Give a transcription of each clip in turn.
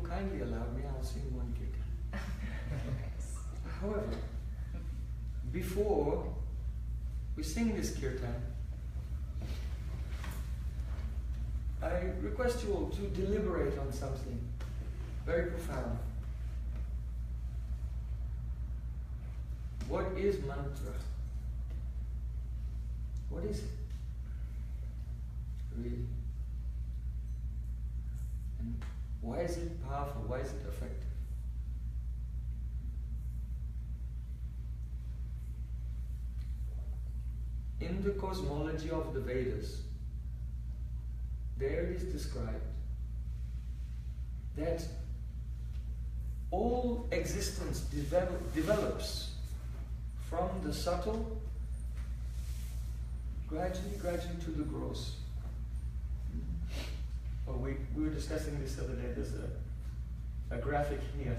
kindly allow me, I'll sing one kirtan. However, before we sing this kirtan, I request you all to deliberate on something very profound. What is mantra? What is it? Really? And why is it powerful? Why is it effective? In the cosmology of the Vedas, there it is described that all existence develops from the subtle gradually to the gross. Oh, we were discussing this the other day. There's a graphic here.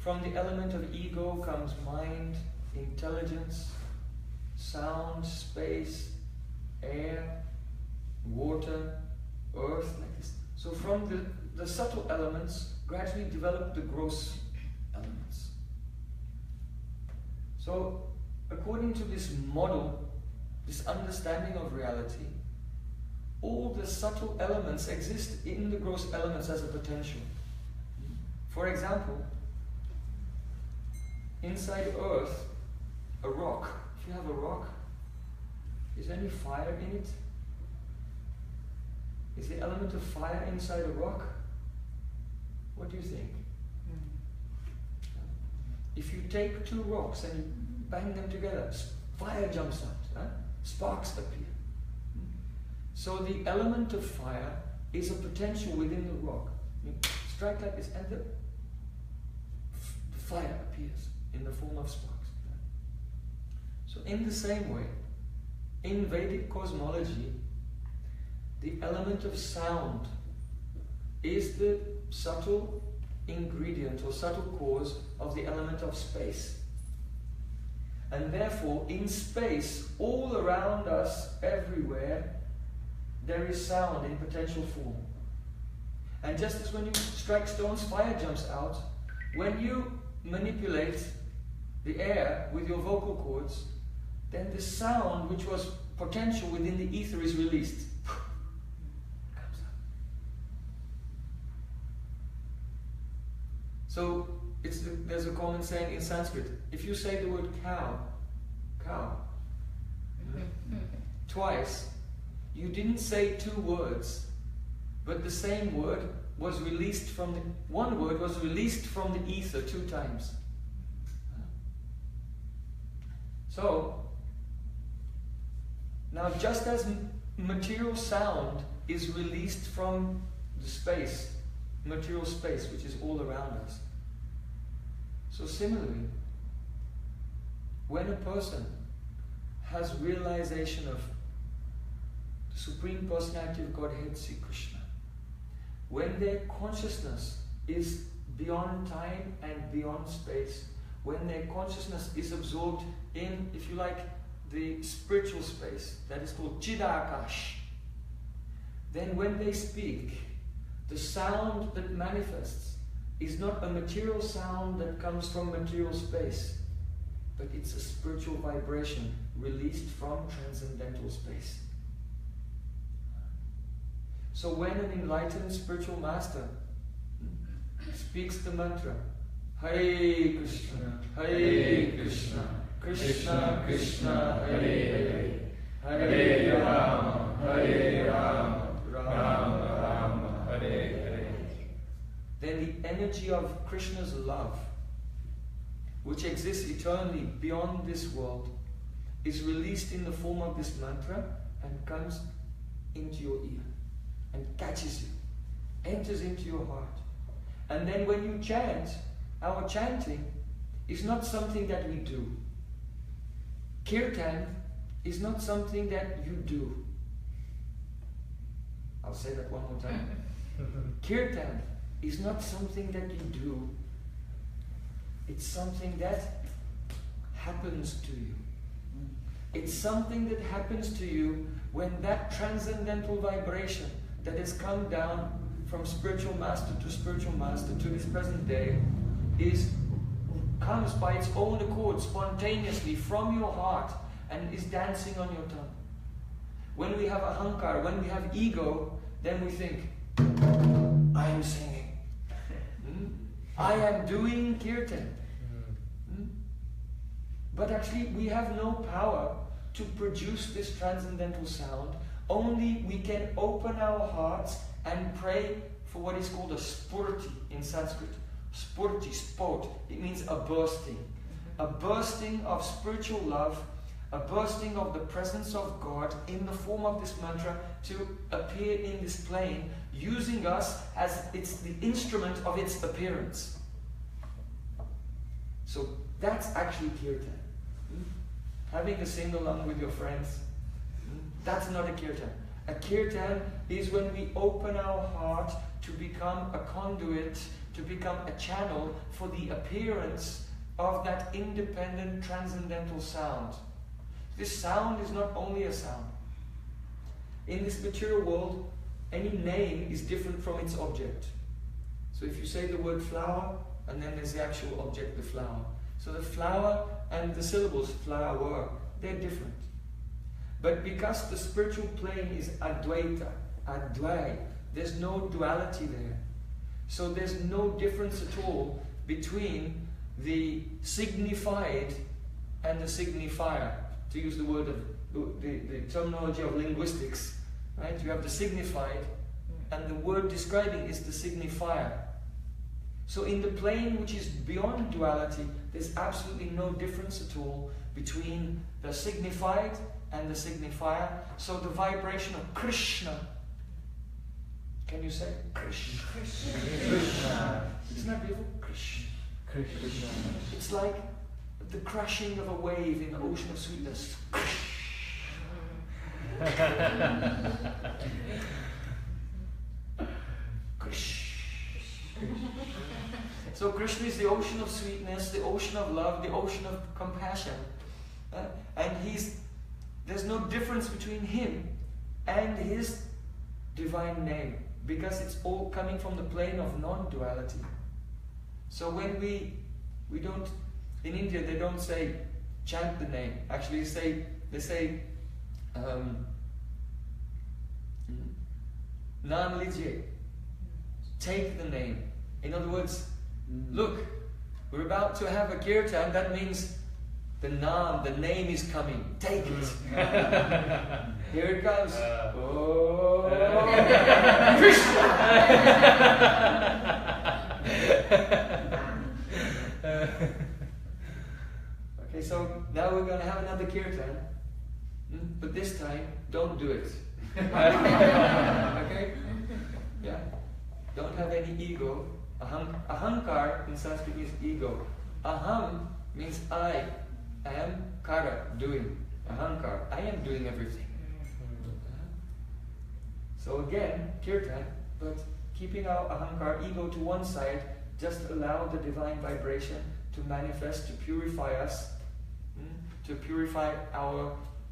From the element of ego comes mind, intelligence, sound, space, air, water, earth, like this. So from the subtle elements gradually develop the gross elements. So according to this model, this understanding of reality, all the subtle elements exist in the gross elements as a potential. For example, inside earth, a rock. If you have a rock, is there any fire in it? Is the element of fire inside a rock? What do you think? If you take two rocks and you bang them together, fire jumps out, sparks appear. So the element of fire is a potential within the rock. You strike like this and the fire appears in the form of sparks. So in the same way, in Vedic cosmology, the element of sound is the subtle ingredient or subtle cause of the element of space. And therefore, in space, all around us, everywhere, there is sound in potential form. And just as when you strike stones, fire jumps out, when you manipulate the air with your vocal cords, then the sound which was potential within the ether is released. Comes out. So there's a common saying in Sanskrit, if you say the word cow, twice, you didn't say two words, but the same word was released from the, one word was released from the ether two times. So, now just as material sound is released from the space, material space, which is all around us. So similarly, when a person has realization of the Supreme Personality of Godhead, Sri Krishna, when their consciousness is beyond time and beyond space, when their consciousness is absorbed in, if you like, the spiritual space, that is called Chidakash, then when they speak, the sound that manifests is not a material sound that comes from material space, but it's a spiritual vibration released from transcendental space. So when an enlightened spiritual master speaks the mantra, Hare Krishna, Hare Krishna, Krishna Krishna, Hare Hare, Hare Rama, Hare Rama, Rama Rama, Hare Hare, then the energy of Krishna's love, which exists eternally beyond this world, is released in the form of this mantra and comes into your ear and catches you, enters into your heart. And then when you chant, our chanting is not something that we do. Kirtan is not something that you do. I'll say that one more time. Kirtan is not something that you do. It's something that happens to you. It's something that happens to you when that transcendental vibration that has come down from spiritual master to this present day comes by its own accord, spontaneously from your heart, and is dancing on your tongue. When we have ahankar, when we have ego, then we think, I am singing. I am doing kirtan. But actually we have no power to produce this transcendental sound. Only we can open our hearts and pray for what is called a spurti in Sanskrit. Spurti, sport. It means a bursting. A bursting of spiritual love, a bursting of the presence of God in the form of this mantra to appear in this plane, using us as it's the instrument of its appearance. So that's actually kirtan. Having a sing-along with your friends, that's not a kirtan. A kirtan is when we open our heart to become a conduit, to become a channel for the appearance of that independent, transcendental sound. This sound is not only a sound. In this material world, any name is different from its object. So if you say the word flower, and then there's the actual object, the flower. So the flower and the syllables, flower, they're different. But because the spiritual plane is advaita, advai, there's no duality there. So there's no difference at all between the signified and the signifier. To use the word of the terminology of linguistics, right? You have the signified, and the word describing is the signifier. So in the plane which is beyond duality, there's absolutely no difference at all between the signified and the signifier. So the vibration of Krishna, can you say Krishna? Krishna. Isn't that beautiful? Krishna. Krishna. It's like the crashing of a wave in the ocean of sweetness. Krishna. So Krishna is the ocean of sweetness, the ocean of love, the ocean of compassion. And there's no difference between him and his divine name, because it's all coming from the plane of non-duality. So when we don't, in India they don't say chant the name. Actually they say Naam lijiye, take the name. In other words, look, we're about to have a kirtan, that means the naam, the name is coming. Take it. Here it comes. Oh, Krishna! Okay, so now we're going to have another kirtan, but this time, don't do it. Okay? Yeah? Don't have any ego. Ahankar in Sanskrit is ego. Aham means I am kara, doing. Ahankar, I am doing everything. So again, kirtan, but keeping our ahankar, ego to one side, just allow the divine vibration to manifest, to purify us, to purify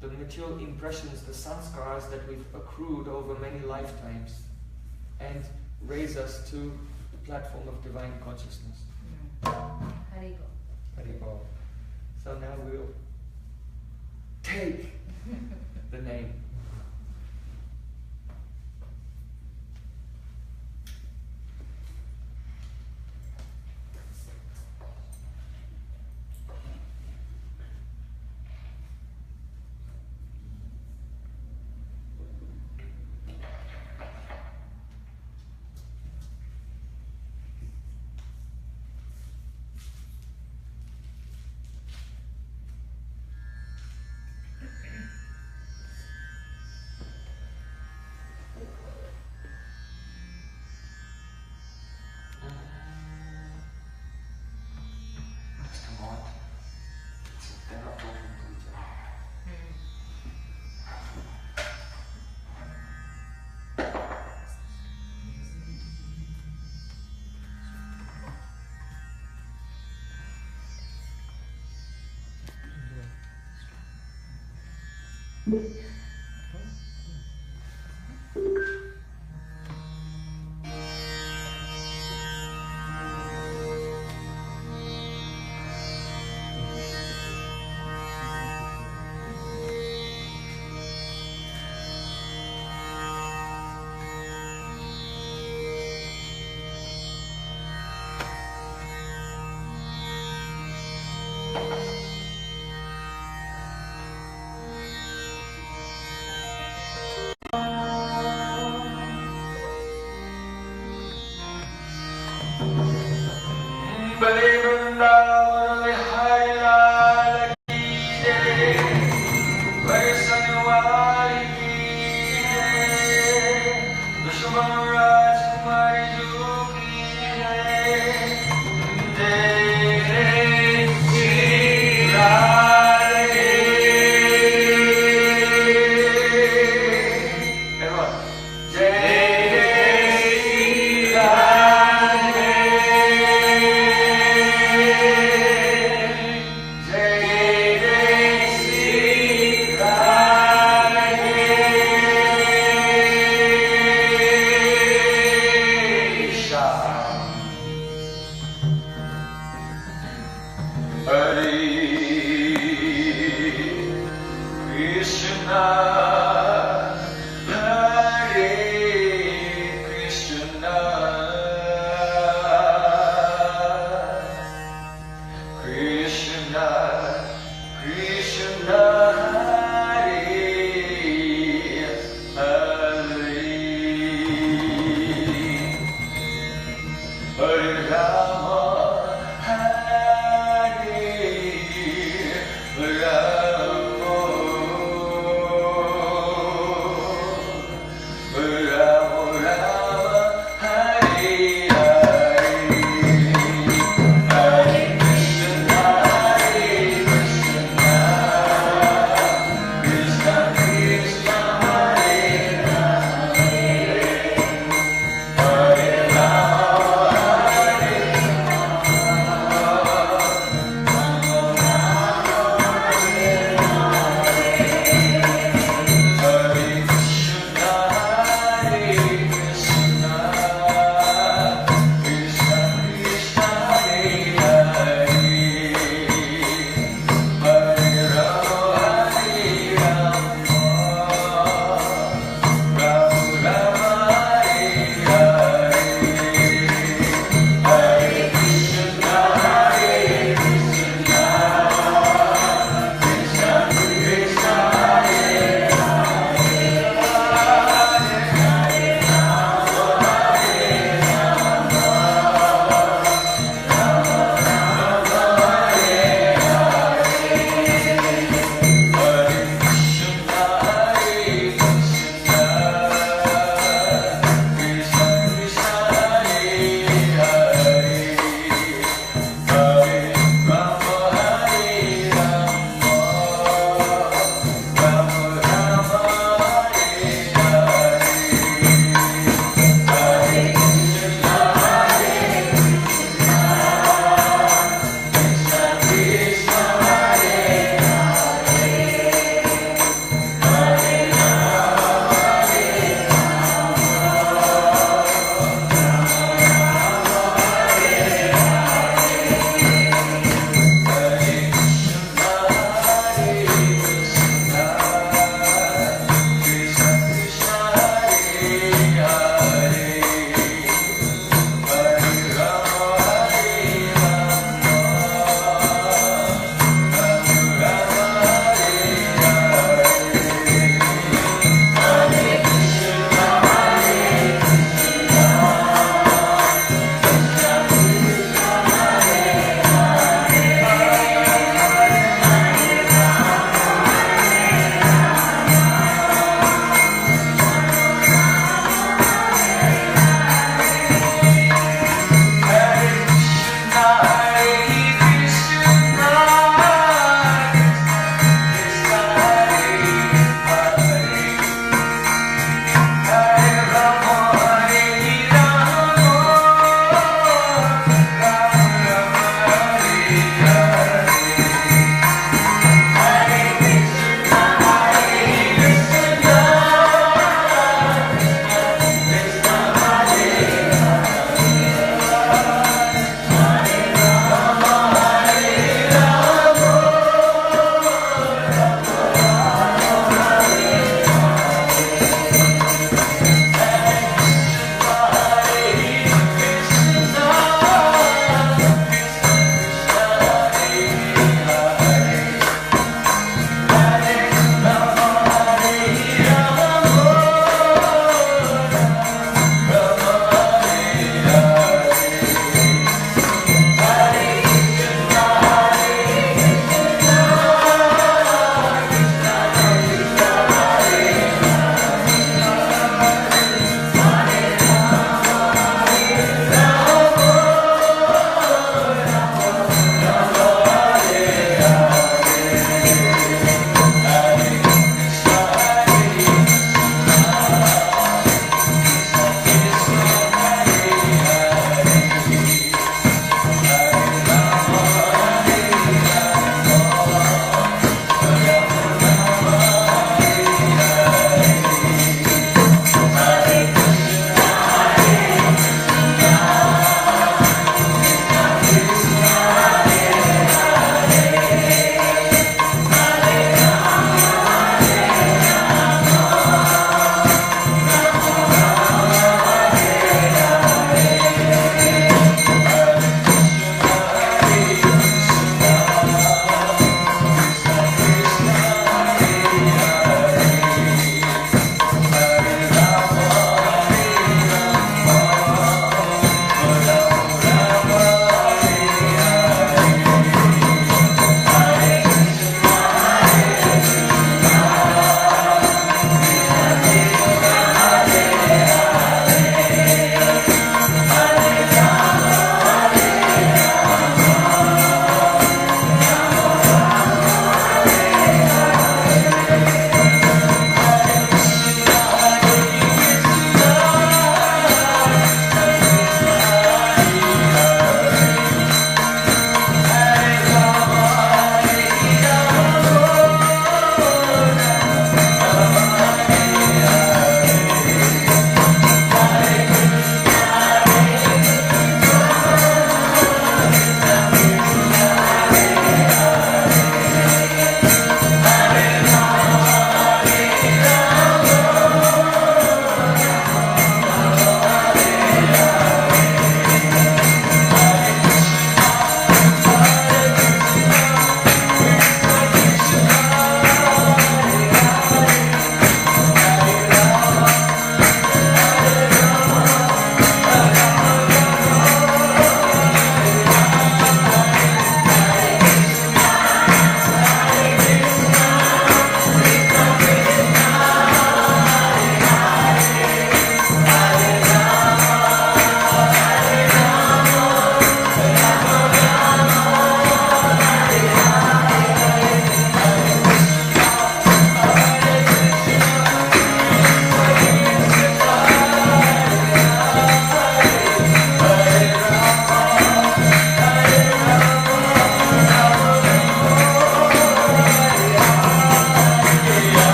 the material impressions, the sanskars that we've accrued over many lifetimes, and raise us to the platform of divine consciousness. Haribo. Haribo. So now we'll take the name.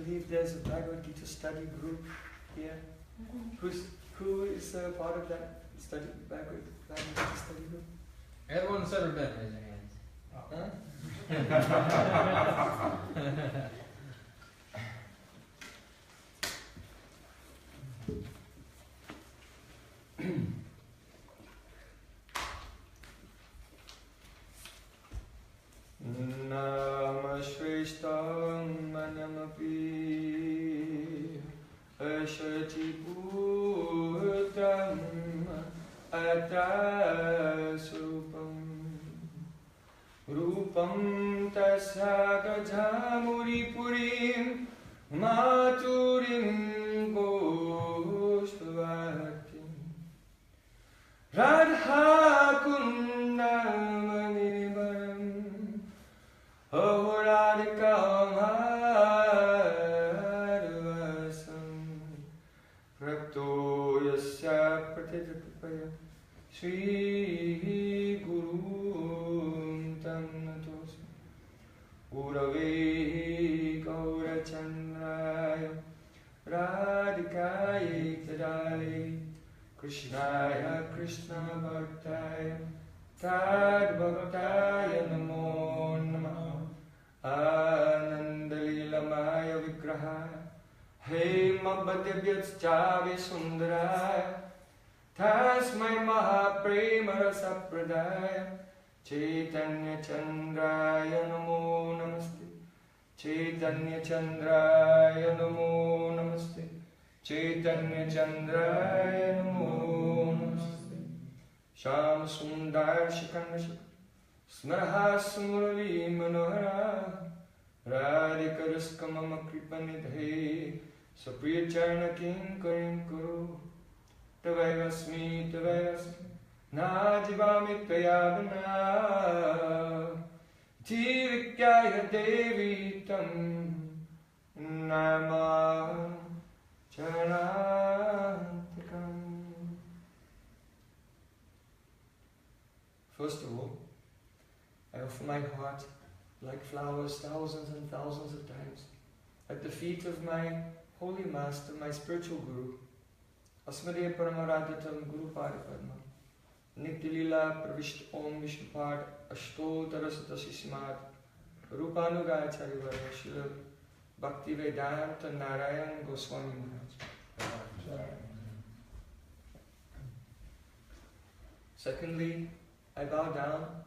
believe there's a Bhagavad Gita study group here. Who is part of that study Bhagavad Gita study group? Everyone who's ever been, raise your hands. Huh? Namashveshtam manamapi ashatiputam atasupam rupam tasagajamuripurim maturim goshvatim radha kundamanirivaram ahoradikamarvasam rapto yasya pratidripaya Shri Guru Tam Natosi Urave Gaurachandraya Radhikaya Tadai Krishnaya Krishna Bhaktaya Tad Bhaktaya Namo Namah Anandalilamaya Vigrahaya Hemabhadevyaschavi Sundaraya Tasmai Mahaprema Rasa Pradaya Chaitanya Chandraya Namo Namaste Chaitanya Chandraya Namo Namaste Chaitanya Chandraya Namo Namaste Sham Sundar Shikandashik Smrahas Murali Manohara Radhika Raskamama Kripanidhe Sapriya Charna King Karim Kuru Tavayasmi, Najivami Tvayavana Jivikyaya Devi Tam Nama Charantikam. First of all, I offer my heart like flowers thousands and thousands of times at the feet of my holy master, my spiritual guru, Asmade Paramaradhatam Guru Padapadma Nitya Lila Pravishta Om Vishnupad Ashtotarasata Srimad Rupanugacharya Varya Srila Bhakti Vedanta Narayan Goswami Maharaj. Secondly, I bow down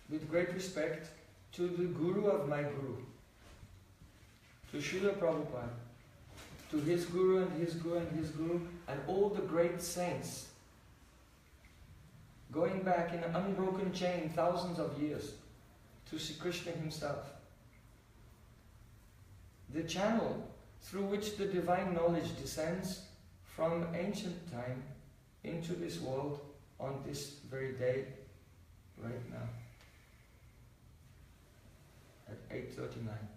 with great respect to the Guru of my Guru, to Srila Prabhupada, to his Guru and his Guru and his Guru, and all the great saints, going back in an unbroken chain thousands of years to Sri Krishna himself. The channel through which the divine knowledge descends from ancient time into this world on this very day, right now, at 8:39.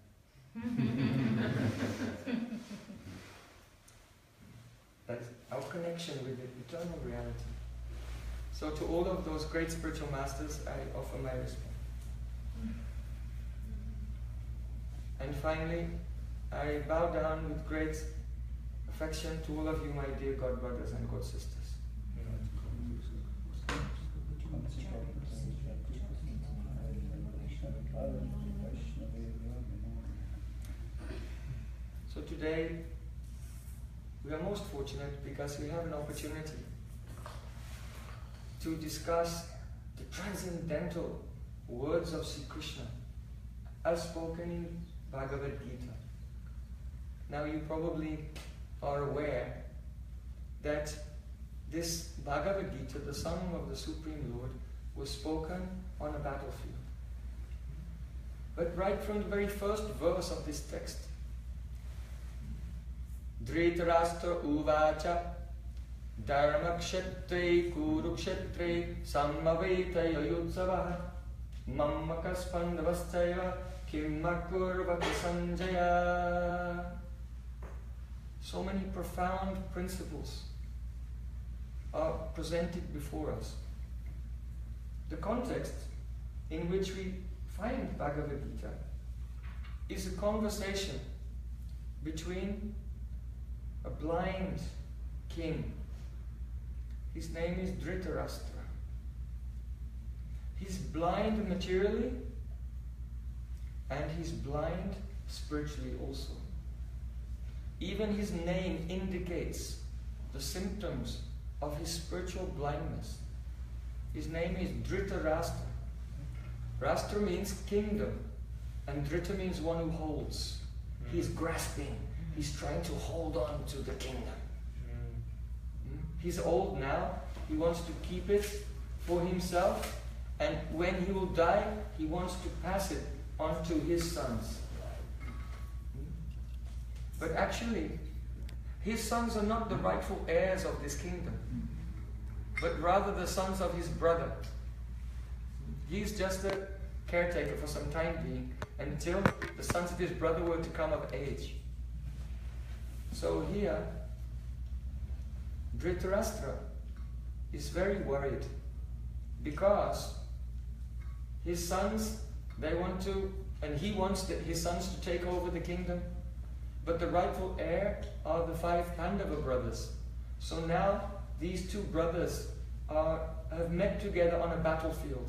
That's our connection with the eternal reality. So to all of those great spiritual masters, I offer my respect. And finally, I bow down with great affection to all of you, my dear God brothers and God sisters. So today, we are most fortunate because we have an opportunity to discuss the transcendental words of Sri Krishna as spoken in Bhagavad Gita. Now you probably are aware that this Bhagavad Gita, the Song of the Supreme Lord, was spoken on a battlefield. But right from the very first verse of this text, Dhritarashtra uvacha dharmakshetre kurukshetre sammavetaya yudzavaha mammakas pandavasthaya kimmakurvata sanjaya. So many profound principles are presented before us. The context in which we find Bhagavad Gita is a conversation between a blind king. His name is Dhritarashtra. He's blind materially and he's blind spiritually also. Even his name indicates the symptoms of his spiritual blindness. His name is Dhritarashtra. Rashtra means kingdom, and Dhrita means one who holds. He's grasping. He's trying to hold on to the kingdom. He's old now. He wants to keep it for himself, and when he will die, he wants to pass it on to his sons. But actually, his sons are not the rightful heirs of this kingdom, but rather the sons of his brother. He's just a caretaker for some time being, until the sons of his brother were to come of age. So here, Dhritarashtra is very worried because his sons, they want to, and he wants his sons to take over the kingdom, but the rightful heir are the 5 Pandava brothers. So now these 2 brothers have met together on a battlefield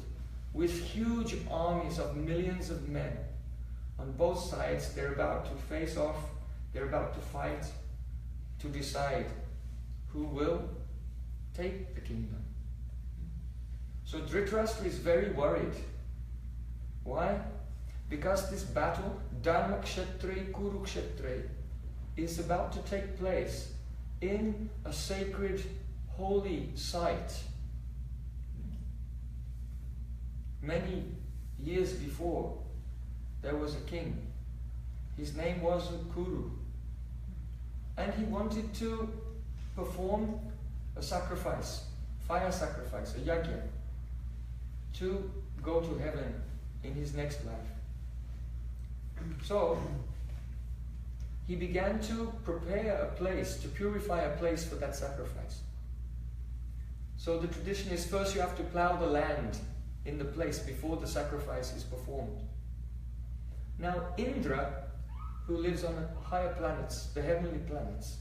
with huge armies of millions of men. On both sides, they're about to face off, they're about to fight, to decide who will take the kingdom. So Dhritarashtra is very worried. Why? Because this battle, Dharma Kshetre Kurukshetre, is about to take place in a sacred, holy site. Many years before, there was a king. His name was Kuru. And he wanted to perform a sacrifice, fire sacrifice, a yajna, to go to heaven in his next life. So, he began to prepare a place, to purify a place for that sacrifice. So the tradition is first you have to plow the land in the place before the sacrifice is performed. Now Indra, who lives on the higher planets, the heavenly planets,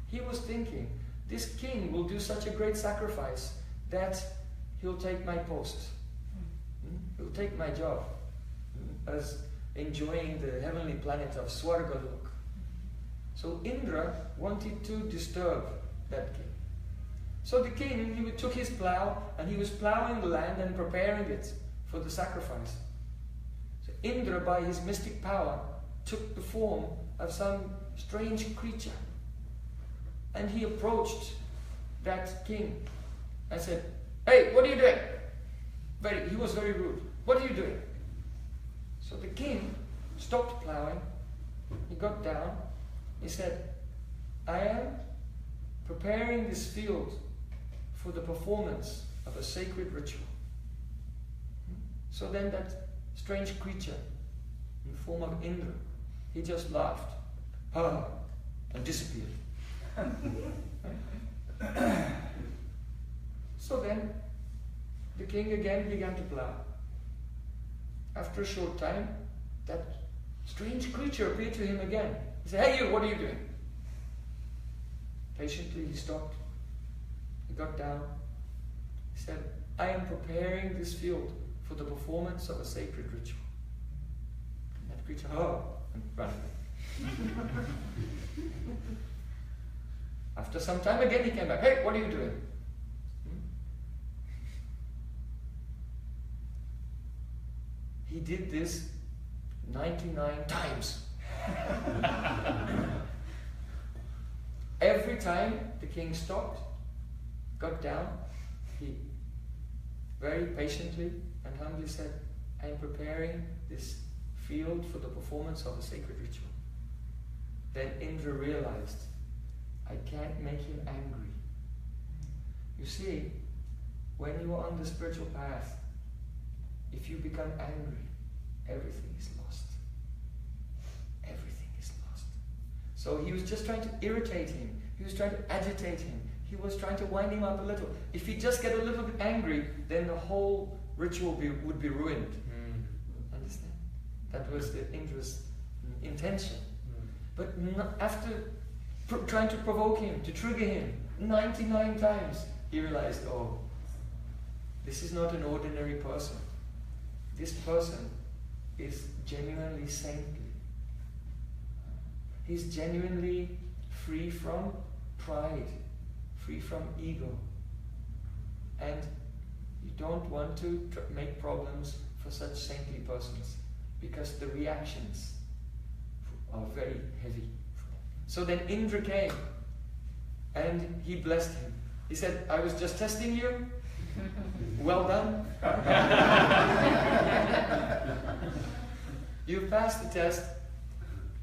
he was thinking, this king will do such a great sacrifice that he'll take my post. He'll take my job as enjoying the heavenly planet of Swargalok. So Indra wanted to disturb that king. So the king, he took his plow and he was plowing the land and preparing it for the sacrifice. So Indra, by his mystic power, took the form of some strange creature. And he approached that king and said, "Hey, what are you doing?" He was very rude. "What are you doing?" So the king stopped plowing. He got down. He said, "I am preparing this field for the performance of a sacred ritual." So then that strange creature, in the form of Indra, he just laughed, and disappeared. So then the king again began to plow. After a short time, that strange creature appeared to him again. He said, "Hey you, what are you doing?" Patiently he stopped. He got down. He said, "I am preparing this field for the performance of a sacred ritual." And that creature, and ran away. After some time again he came back. "Hey, what are you doing?" He did this 99 times. Every time the king stopped, got down, he very patiently and humbly said, "I am preparing this field for the performance of a sacred ritual." Then Indra realized, I can't make him angry. You see, when you are on the spiritual path, if you become angry, everything is lost. Everything is lost. So he was just trying to irritate him. He was trying to agitate him. He was trying to wind him up a little. If he just get a little bit angry, then the whole ritual would be ruined. Understand? That was the Indra's intention. But after trying to provoke him, to trigger him 99 times, he realized, oh, this is not an ordinary person. This person is genuinely saintly. He's genuinely free from pride, free from ego. And you don't want to make problems for such saintly persons, because the reactions are very heavy. So then Indra came and he blessed him. He said, I was just testing you. Well done. You've passed the test.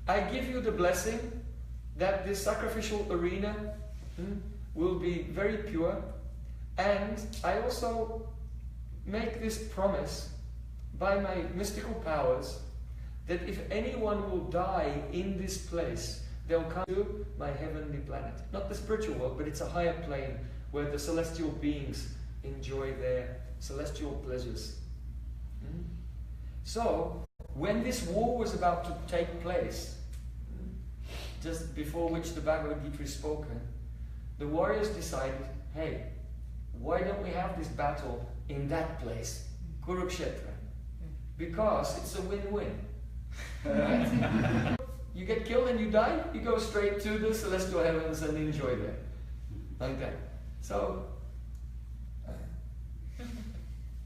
I give you the blessing that this sacrificial arena will be very pure, and I also make this promise by my mystical powers that if anyone will die in this place, they'll come to my heavenly planet. Not the spiritual world, but it's a higher plane where the celestial beings enjoy their celestial pleasures. So, when this war was about to take place, just before which the Bhagavad Gita is spoken, the warriors decided, hey, why don't we have this battle in that place, Kurukshetra? Because it's a win-win. Right? You get killed and you die, you go straight to the celestial heavens and enjoy there. Okay. So,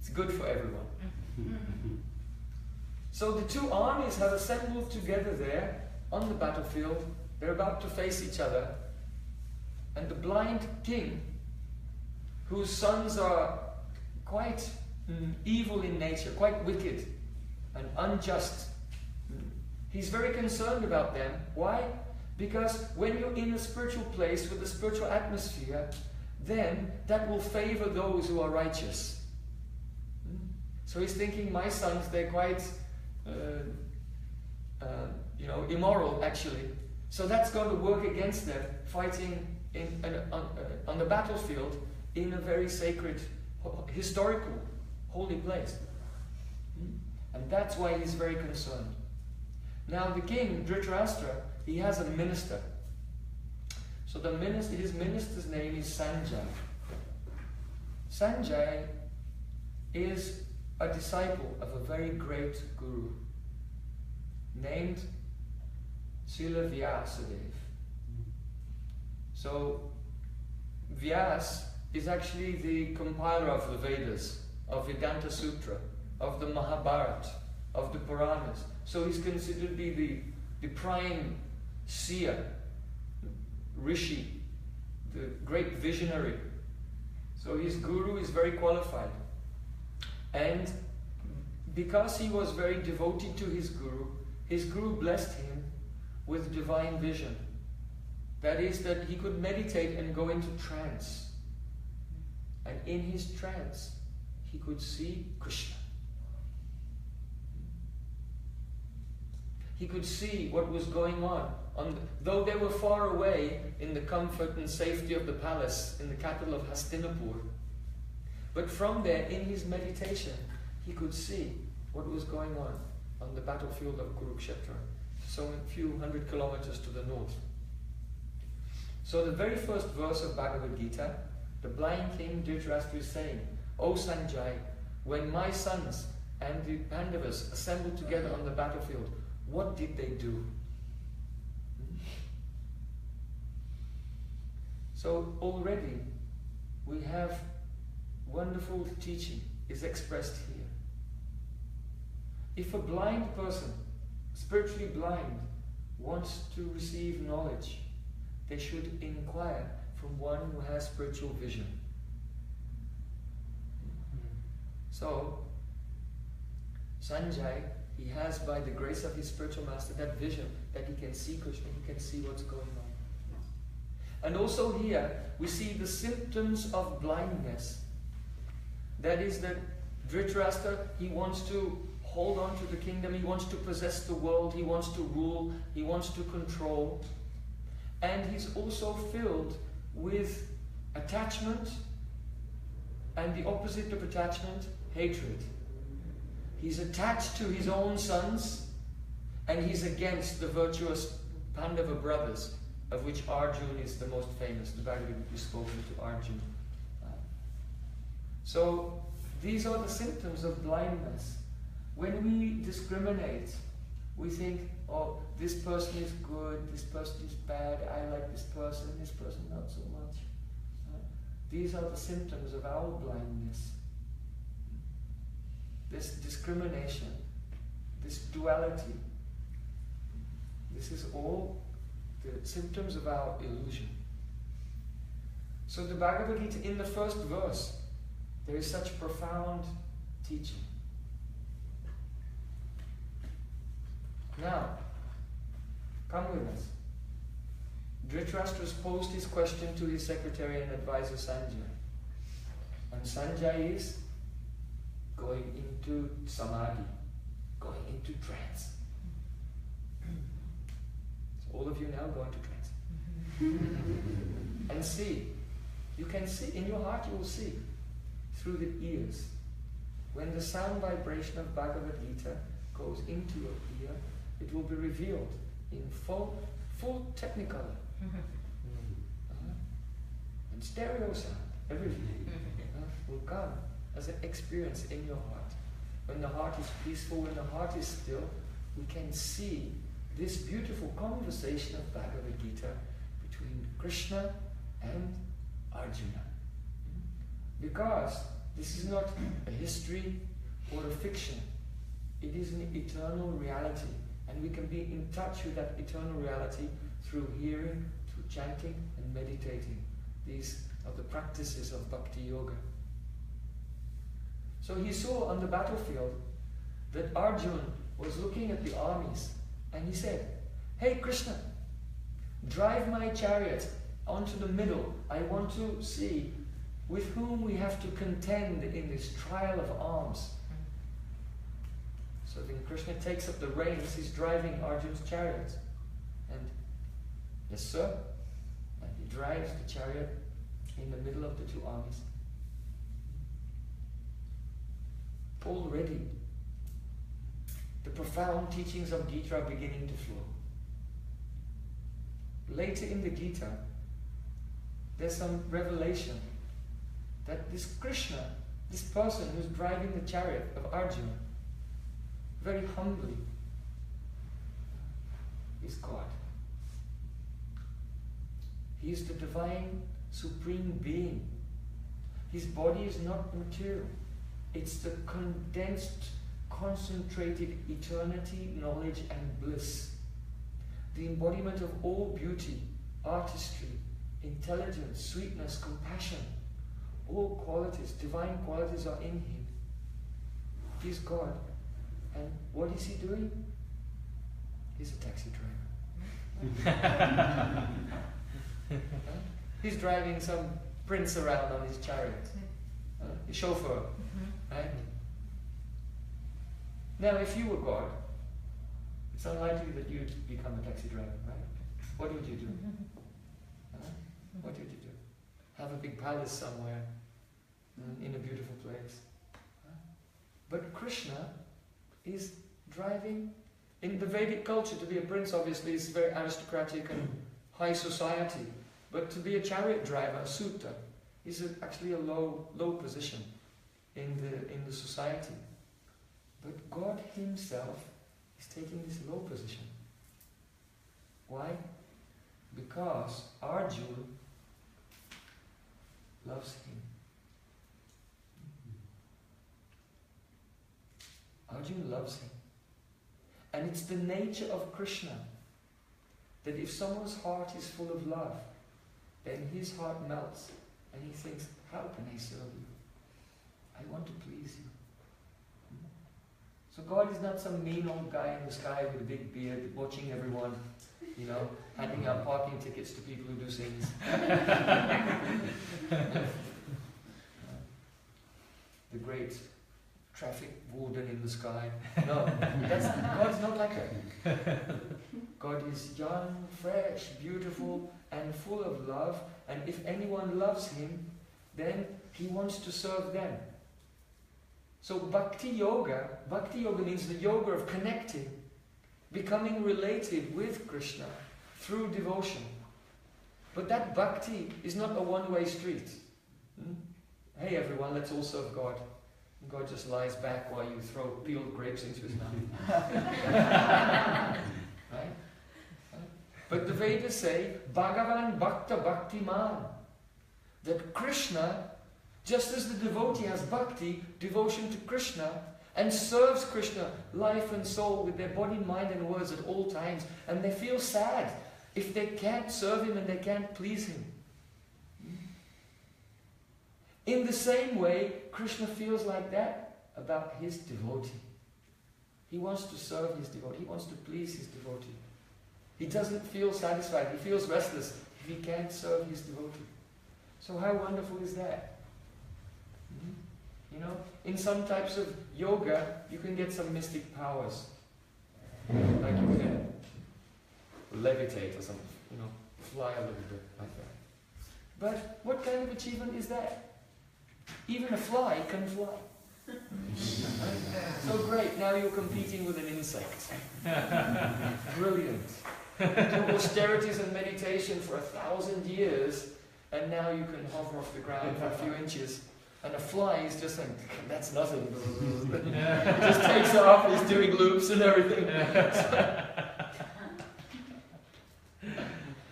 it's good for everyone. So the two armies have assembled together there on the battlefield. They're about to face each other. And the blind king, whose sons are quite evil in nature, quite wicked and unjust, he's very concerned about them. Why? Because when you're in a spiritual place with a spiritual atmosphere, then that will favor those who are righteous. So he's thinking, my sons, they're quite, immoral actually. So that's going to work against them fighting on the battlefield in a very sacred, historical, holy place. And that's why he's very concerned. Now the king, Dhritarashtra, he has a minister. So his minister's name is Sanjay. Sanjay is a disciple of a very great guru named Srila Vyasadeva. So Vyas is actually the compiler of the Vedas, of Vedanta Sutra, of the Mahabharata, of the Puranas. So he's considered to be the prime seer, rishi, the great visionary. So his guru is very qualified. And because he was very devoted to his guru blessed him with divine vision. That is, that he could meditate and go into trance. And in his trance, he could see Krishna. He could see what was going on. Though they were far away in the comfort and safety of the palace in the capital of Hastinapur, but from there, in his meditation, he could see what was going on the battlefield of Kurukshetra, so a few hundred kilometers to the north. So the very first verse of Bhagavad Gita, the blind king Dhritarashtra is saying, O Sanjay, when my sons and the Pandavas assembled together on the battlefield, what did they do? So already we have wonderful teaching is expressed here. If a blind person, spiritually blind, wants to receive knowledge, they should inquire from one who has spiritual vision. So, Sanjay, he has, by the grace of his spiritual master, that vision that he can see Krishna, he can see what's going on. And also here, we see the symptoms of blindness. That is that Dhritarashtra, he wants to hold on to the kingdom, he wants to possess the world, he wants to rule, he wants to control. And he's also filled with attachment, and the opposite of attachment, hatred. He's attached to his own sons, and he's against the virtuous Pandava brothers, of which Arjuna is the most famous. The Bhagavad Gita is spoken to Arjuna. So these are the symptoms of blindness. When we discriminate, we think, oh, this person is good, this person is bad, I like this person not so much. These are the symptoms of our blindness. This discrimination, this duality, this is all the symptoms of our illusion. So the Bhagavad Gita, in the first verse, there is such profound teaching. Now, come with us. Dhritarashtra's posed his question to his secretary and advisor Sanjay. And Sanjay is going into samadhi, going into trance. So all of you now go into trance. And see, you can see, in your heart you will see, through the ears. When the sound vibration of Bhagavad Gita goes into your ear, it will be revealed in full technicolor. And stereo sound, everything will come as an experience in your heart. When the heart is peaceful, when the heart is still, we can see this beautiful conversation of Bhagavad Gita between Krishna and Arjuna. Because this is not a history or a fiction. It is an eternal reality. And we can be in touch with that eternal reality through hearing, through chanting and meditating. These are the practices of Bhakti Yoga. So he saw on the battlefield that Arjuna was looking at the armies and he said, "Hey Krishna, drive my chariot onto the middle. I want to see with whom we have to contend in this trial of arms." So then Krishna takes up the reins, he's driving Arjuna's chariot. And, yes sir, and he drives the chariot in the middle of the two armies. Already, the profound teachings of Gita are beginning to flow. Later in the Gita, there's some revelation that this Krishna, this person who's driving the chariot of Arjuna, very humbly, is God. He is the divine, supreme being. His body is not material. It's the condensed, concentrated eternity, knowledge and bliss. The embodiment of all beauty, artistry, intelligence, sweetness, compassion. All qualities, divine qualities are in him. He's God. And what is he doing? He's a taxi driver. He's driving some prince around on his chariot. His chauffeur. Right? Now, if you were God, it's unlikely that you'd become a taxi driver, right? What would you do? What would you do? Have a big palace somewhere in a beautiful place. But Krishna is driving. In the Vedic culture, to be a prince obviously is very aristocratic and high society. But to be a chariot driver, a sutta, is actually a low position in the society. But God himself is taking this low position. Why? Because Arjuna loves him. Arjuna loves him. And it's the nature of Krishna that if someone's heart is full of love, then his heart melts and he thinks, how can I serve you? I want to please you. So God is not some mean old guy in the sky with a big beard watching everyone, handing out parking tickets to people who do sins. The great traffic warden in the sky. No, God's not like that. God is young, fresh, beautiful, and full of love. And if anyone loves him, then he wants to serve them. So Bhakti Yoga means the yoga of connecting, becoming related with Krishna through devotion. But that bhakti is not a one-way street. Hey everyone, let's all serve God. And God just lies back while you throw peeled grapes into his mouth. Right? But the Vedas say, Bhagavan Bhakta Bhaktiman. That Krishna, just as the devotee has bhakti, devotion to Krishna, and serves Krishna, life and soul, with their body, mind and words at all times, and they feel sad if they can't serve him and they can't please him. In the same way, Krishna feels like that about his devotee. He wants to serve his devotee. He wants to please his devotee. He doesn't feel satisfied. He feels restless if he can't serve his devotee. So how wonderful is that? You know, in some types of yoga, you can get some mystic powers. Like you can levitate or something, you know, fly a little bit like that. But what kind of achievement is that? Even a fly can fly. So great, now you're competing with an insect. Brilliant. You do austerities and meditation for 1,000 years, and now you can hover off the ground for a few inches. And a fly is just like, that's nothing. It just takes off, he's doing loops and everything.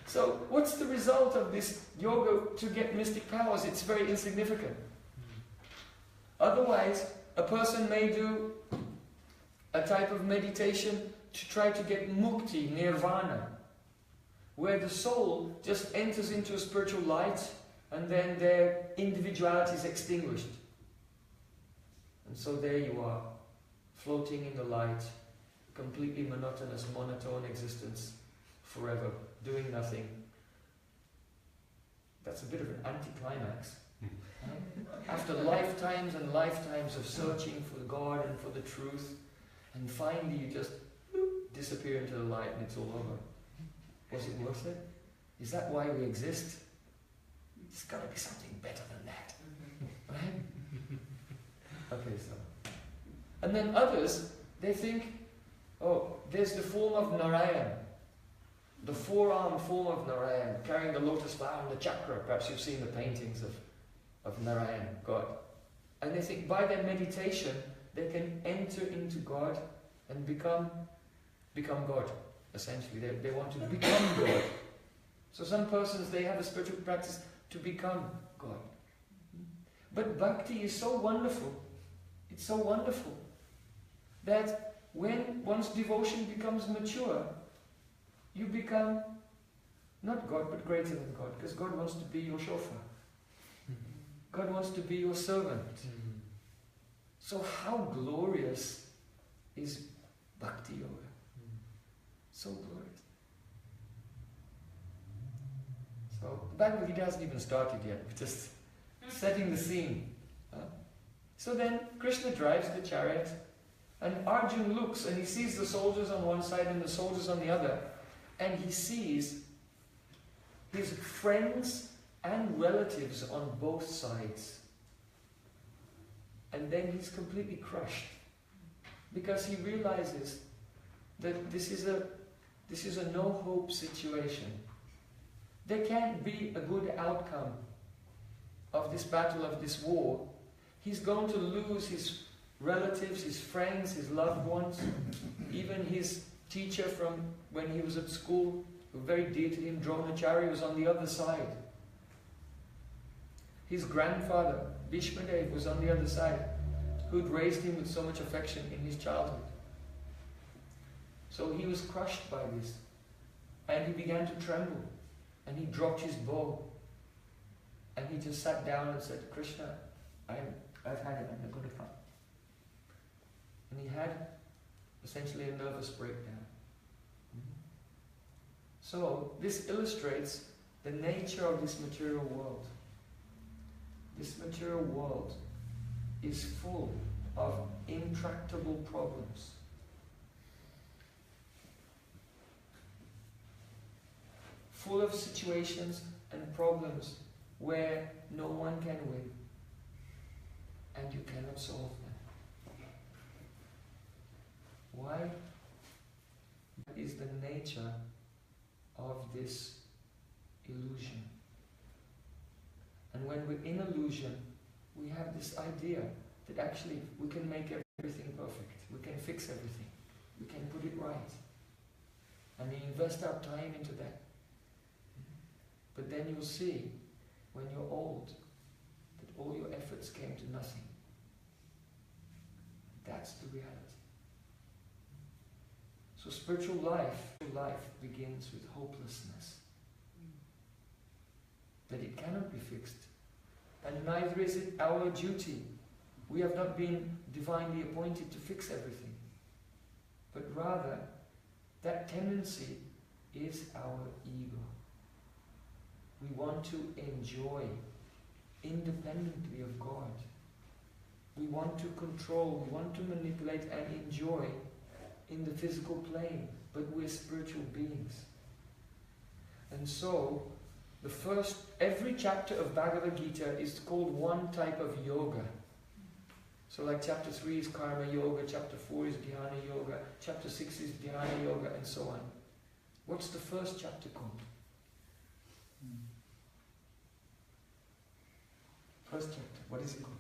So what's the result of this yoga to get mystic powers? It's very insignificant. Otherwise, a person may do a type of meditation to try to get mukti, nirvana, where the soul just enters into a spiritual light and then their individuality is extinguished. And so there you are, floating in the light, completely monotonous, monotone existence, forever, doing nothing. That's a bit of an anticlimax. After lifetimes and lifetimes of searching for God and for the truth, and finally you just disappear into the light and it's all over. Was it worth it? Is that why we exist? There's got to be something better than that. Right? Okay, so. And then others, they think, oh, there's the form of Narayan. The four-armed form of Narayan, carrying the lotus flower and the chakra. Perhaps you've seen the paintings of Narayan, God. And they think by their meditation, they can enter into God and become God, essentially. They want to become God. So some persons, they have a spiritual practice to become God. But bhakti is so wonderful. It's so wonderful that when one's devotion becomes mature, you become not God, but greater than God, because God wants to be your chauffeur. God wants to be your servant. So how glorious is bhakti yoga? So glorious. So the Bhagavad Gita hasn't even started yet. We're just setting the scene. So then Krishna drives the chariot, and Arjuna looks and he sees the soldiers on one side and the soldiers on the other, and he sees his friends and relatives on both sides. And then he's completely crushed, because he realizes that this is a no-hope situation. There can't be a good outcome of this battle, of this war. He's going to lose his relatives, his friends, his loved ones, even his teacher from when he was at school, who was very dear to him, Dronacharya, was on the other side. His grandfather, Bhishmadev, was on the other side, who'd raised him with so much affection in his childhood. So he was crushed by this, and he began to tremble, and he dropped his bow, and he just sat down and said, Krishna, I've had it, I'm going to come. And he had essentially a nervous breakdown. So this illustrates the nature of this material world. This material world is full of intractable problems. Full of situations and problems where no one can win, and you cannot solve them. Why? That is the nature of this illusion. And when we're in illusion, we have this idea that actually we can make everything perfect. We can fix everything. We can put it right. And we invest our time into that. But then you'll see, when you're old, that all your efforts came to nothing. That's the reality. So spiritual life begins with hopelessness. That it cannot be fixed. And neither is it our duty. We have not been divinely appointed to fix everything. But rather, that tendency is our ego. We want to enjoy independently of God. We want to control, we want to manipulate and enjoy in the physical plane, but we're spiritual beings. And so, every chapter of Bhagavad Gita is called one type of yoga. So like chapter 3 is Karma Yoga, chapter 4 is Dhyana Yoga, chapter 6 is Dhyana Yoga, and so on. What's the first chapter called? First chapter, what is it called?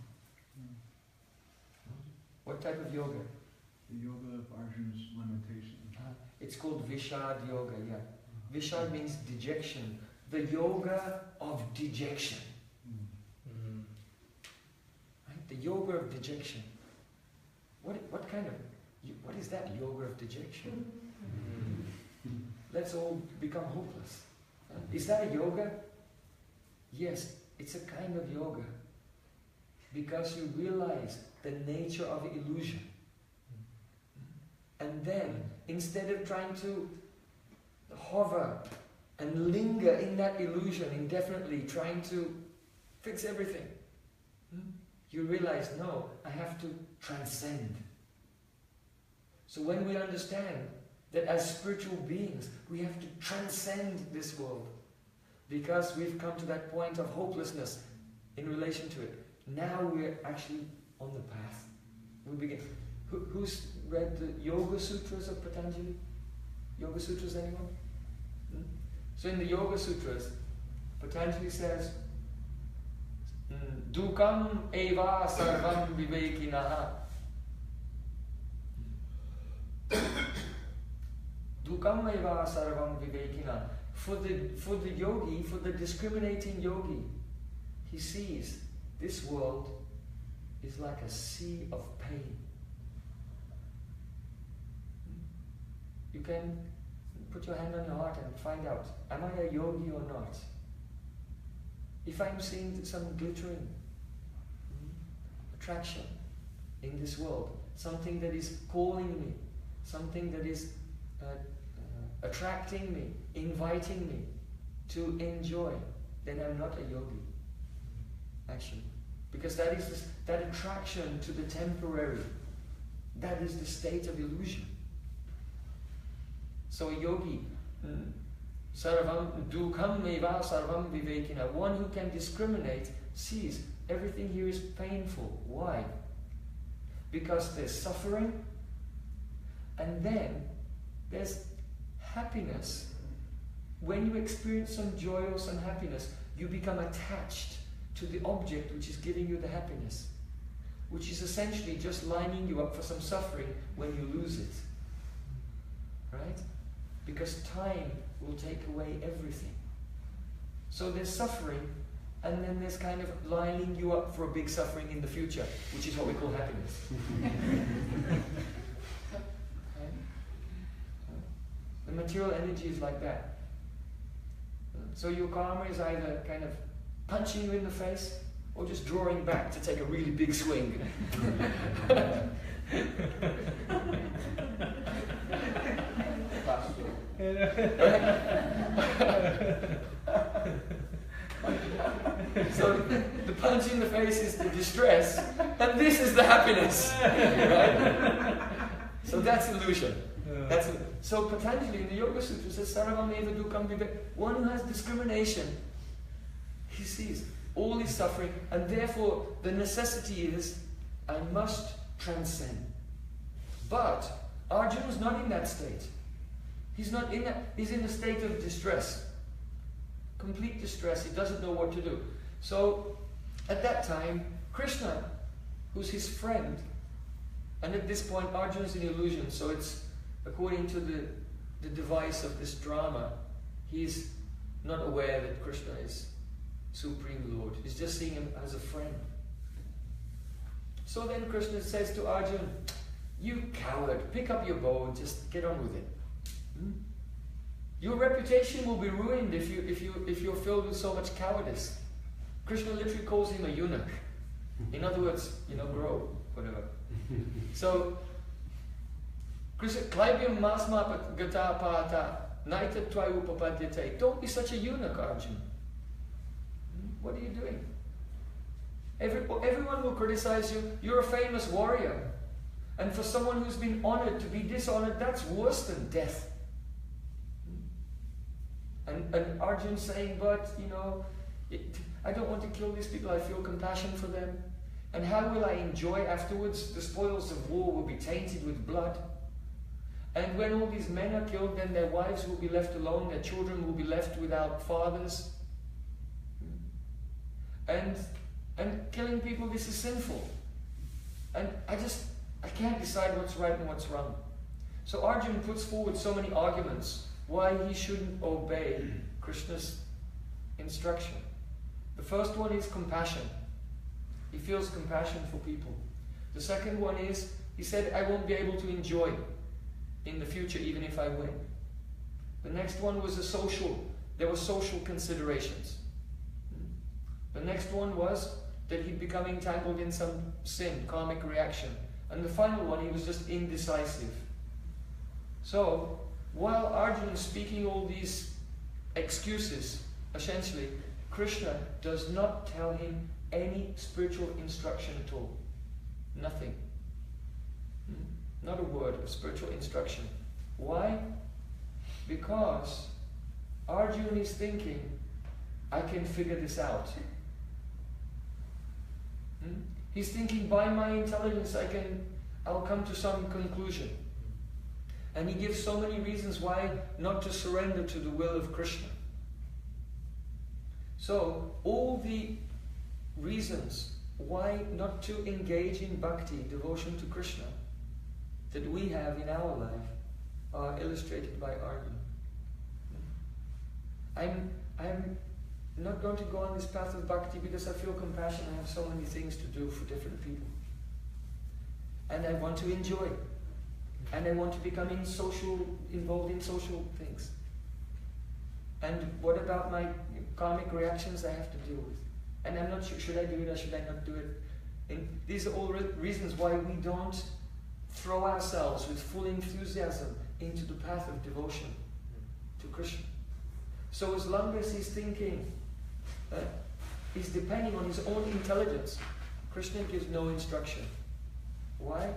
What type of yoga? The yoga of Arjuna's limitation. It's called Vishad Yoga, yeah. Vishad means dejection. The yoga of dejection. Right? The yoga of dejection. What is that yoga of dejection? Let's all become hopeless. Is that a yoga? Yes, it's a kind of yoga. Because you realize the nature of illusion. And then, instead of trying to hover and linger in that illusion indefinitely, trying to fix everything, you realize, no, I have to transcend. So when we understand that as spiritual beings, we have to transcend this world, because we've come to that point of hopelessness in relation to it. Now we're actually on the path. We begin. Who's read the Yoga Sutras of Patanjali? Yoga Sutras, anyone? So in the Yoga Sutras, Patanjali says, Dukam eva sarvam vivekinaha. Dukam eva sarvam vivekina. For the yogi, for the discriminating yogi, he sees this world is like a sea of pain. You can put your hand on your heart and find out, am I a yogi or not? If I'm seeing some glittering attraction in this world, something that is calling me, something that is attracting me, inviting me to enjoy, then I'm not a yogi, actually. Because that is that attraction to the temporary. That is the state of illusion. So a yogi, sarvam dukham eva sarvam vivekina, one who can discriminate, sees everything here is painful. Why? Because there's suffering, and then there's happiness. When you experience some joy or some happiness, you become attached to the object which is giving you the happiness, which is essentially just lining you up for some suffering when you lose it. Right? Because time will take away everything. So there's suffering, and then there's kind of lining you up for a big suffering in the future, which is what we call happiness. Okay? The material energy is like that. So your karma is either kind of punching you in the face, or just drawing back to take a really big swing. So the punch in the face is the distress, and this is the happiness. Right? So that's illusion. So Patanjali in the Yoga Sutra says, Sarvam eva dukam vivek. One who has discrimination, he sees all is suffering, and therefore the necessity is, I must transcend. But Arjuna is not in that state. He's not in that, he's in a state of distress. Complete distress. He doesn't know what to do. So, at that time, Krishna, who's his friend, and at this point Arjuna's in illusion, so it's according to the device of this drama, he's not aware that Krishna is Supreme Lord. He's just seeing him as a friend. So then Krishna says to Arjuna, you coward, pick up your bow and just get on with it. Your reputation will be ruined if you're filled with so much cowardice. Krishna literally calls him a eunuch. In other words, grow, whatever. So, Krishna, Klaibyam masma gata pata, naita tvayu upapadyate. Don't be such a eunuch, Arjuna. What are you doing? Everyone will criticize you. You're a famous warrior. And for someone who's been honored to be dishonored, that's worse than death. And Arjun saying, but, I don't want to kill these people. I feel compassion for them. And how will I enjoy afterwards? The spoils of war will be tainted with blood. And when all these men are killed, then their wives will be left alone. Their children will be left without fathers. And killing people, this is sinful. And I can't decide what's right and what's wrong. So Arjuna puts forward so many arguments why he shouldn't obey Krishna's instruction. The first one is compassion. He feels compassion for people. The second one is, he said, I won't be able to enjoy in the future even if I win. The next one was there were social considerations. The next one was that he'd become entangled in some sin, karmic reaction. And the final one, he was just indecisive. So, while Arjuna is speaking all these excuses, essentially, Krishna does not tell him any spiritual instruction at all. Nothing. Not a word of spiritual instruction. Why? Because Arjuna is thinking, I can figure this out. He's thinking, by my intelligence I'll come to some conclusion. And he gives so many reasons why not to surrender to the will of Krishna. So, all the reasons why not to engage in bhakti, devotion to Krishna, that we have in our life are illustrated by Arjuna. I'm not going to go on this path of bhakti because I feel compassion. I have so many things to do for different people. And I want to enjoy. And I want to become involved in social things. And what about my karmic reactions I have to deal with? And I'm not sure, should I do it or should I not do it? And these are all reasons why we don't throw ourselves with full enthusiasm into the path of devotion to Krishna. So as long as he's thinking, he's depending on his own intelligence, Krishna gives no instruction. Why?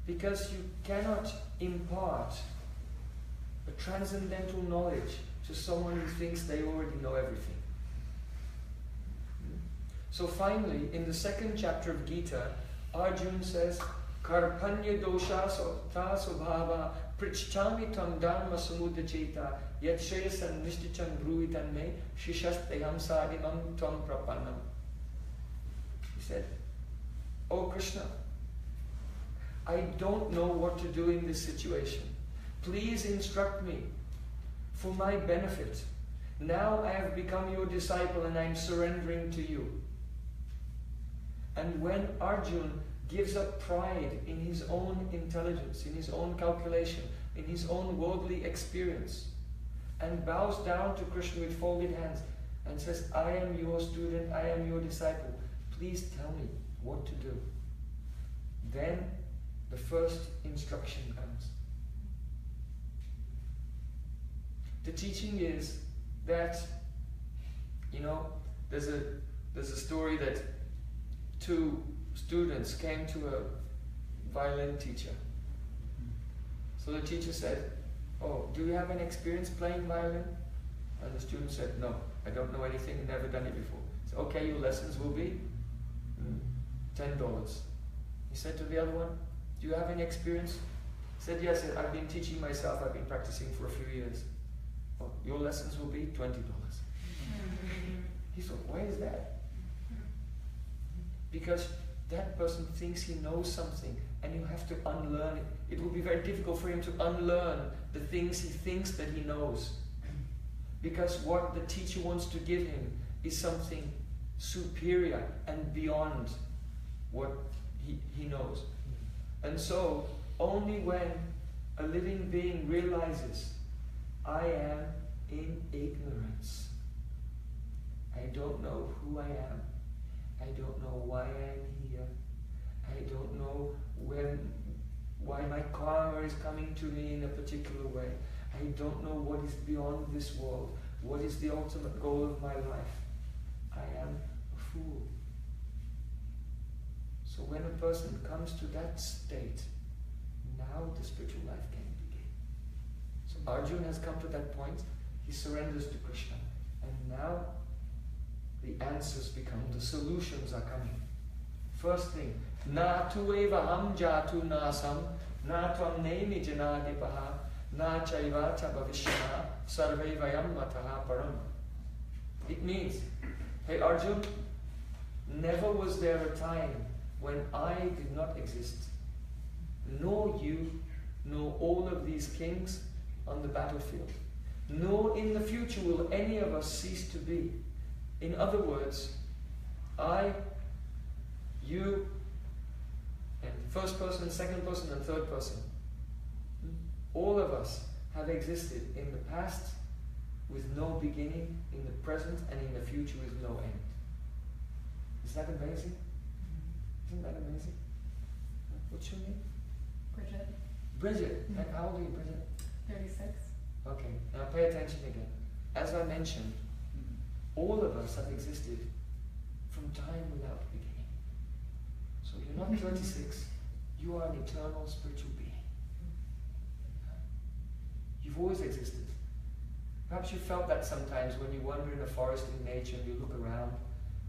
Because you cannot impart a transcendental knowledge to someone who thinks they already know everything. So finally, in the second chapter of Gita, Arjuna says, Karpanya dosha ta subhava prichchami tam dharma samudacheta yat shreyasan nishtichan bruitan me shishasteham sadimam tvam prapannam. He said, Oh Krishna, I don't know what to do in this situation. Please instruct me for my benefit. Now I have become your disciple and I am surrendering to you. And when Arjuna gives up pride in his own intelligence, in his own calculation, in his own worldly experience, and bows down to Krishna with folded hands and says, I am your student, I am your disciple, please tell me what to do. Then the first instruction comes. The teaching is that, there's a story that two students came to a violin teacher. So the teacher said, oh, do you have any experience playing violin? And the student said, no, I don't know anything, never done it before. So, okay, your lessons will be $10. He said to the other one, do you have any experience He said, yes, I've been teaching myself, I've been practicing for a few years. Well, your lessons will be $20. He thought, why is that? Because that person thinks he knows something, and you have to unlearn it. It will be very difficult for him to unlearn the things he thinks that he knows. Because what the teacher wants to give him is something superior and beyond what he knows. And so, only when a living being realizes, I am in ignorance. I don't know who I am. I don't know why I am here. I don't know why my karma is coming to me in a particular way. I don't know what is beyond this world. What is the ultimate goal of my life? I am a fool. So when a person comes to that state, now the spiritual life can begin. So Arjuna has come to that point. He surrenders to Krishna. And now the answers become, the solutions are coming. First thing, na tu eva ham jatu nasam, na tvam nemi janadipaha, na chaivata bhavishya, sarve vayam mataha param. It means, hey Arjun, never was there a time when I did not exist. Nor you, nor all of these kings on the battlefield. Nor in the future will any of us cease to be. In other words, I, you, and first person, second person, and third person, all of us have existed in the past with no beginning, in the present, and in the future with no end. Is that amazing? Isn't that amazing? What's your name? Bridget. Bridget. And how old are you, Bridget? 36. Okay, now pay attention again. As I mentioned, all of us have existed from time without beginning. So you're not 36, you are an eternal spiritual being. You've always existed. Perhaps you felt that sometimes when you wander in a forest in nature and you look around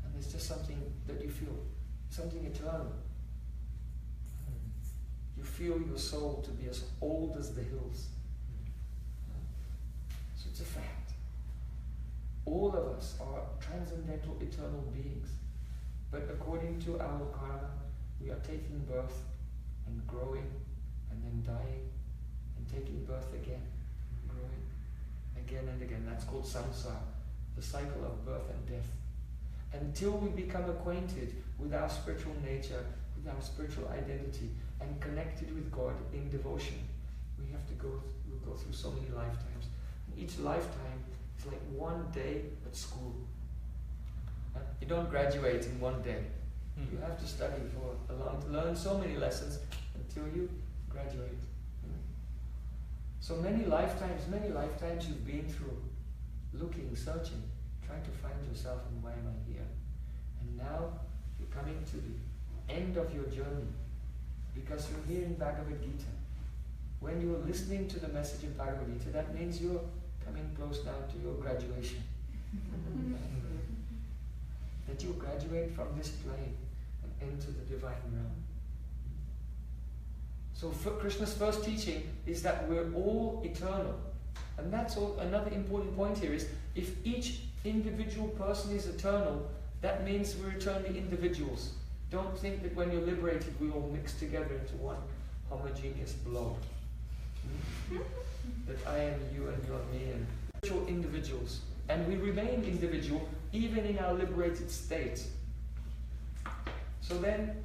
and there's just something that you feel, something eternal. You feel your soul to be as old as the hills. So it's a fact. All of us are transcendental, eternal beings. But according to our karma, we are taking birth and growing and then dying and taking birth again, growing again and again. That's called samsara, the cycle of birth and death. Until we become acquainted with our spiritual nature, with our spiritual identity, and connected with God in devotion, we have to go through so many lifetimes. And each lifetime is like one day at school. You don't graduate in one day. You have to study for a long time, learn so many lessons until you graduate. So many lifetimes you've been through, looking, searching, trying to find yourself and why am I here? And now you're coming to the end of your journey because you're hearing Bhagavad Gita. When you're listening to the message in Bhagavad Gita, that means you're coming close now to your graduation. That you graduate from this plane and enter the divine realm. So Krishna's first teaching is that we're all eternal. And that's all. Another important point here is, if each individual person is eternal, that means we're eternally individuals. Don't think that when you're liberated we all mix together into one homogeneous blob. That I am you and you're me, and spiritual individuals. And we remain individual even in our liberated state. So then,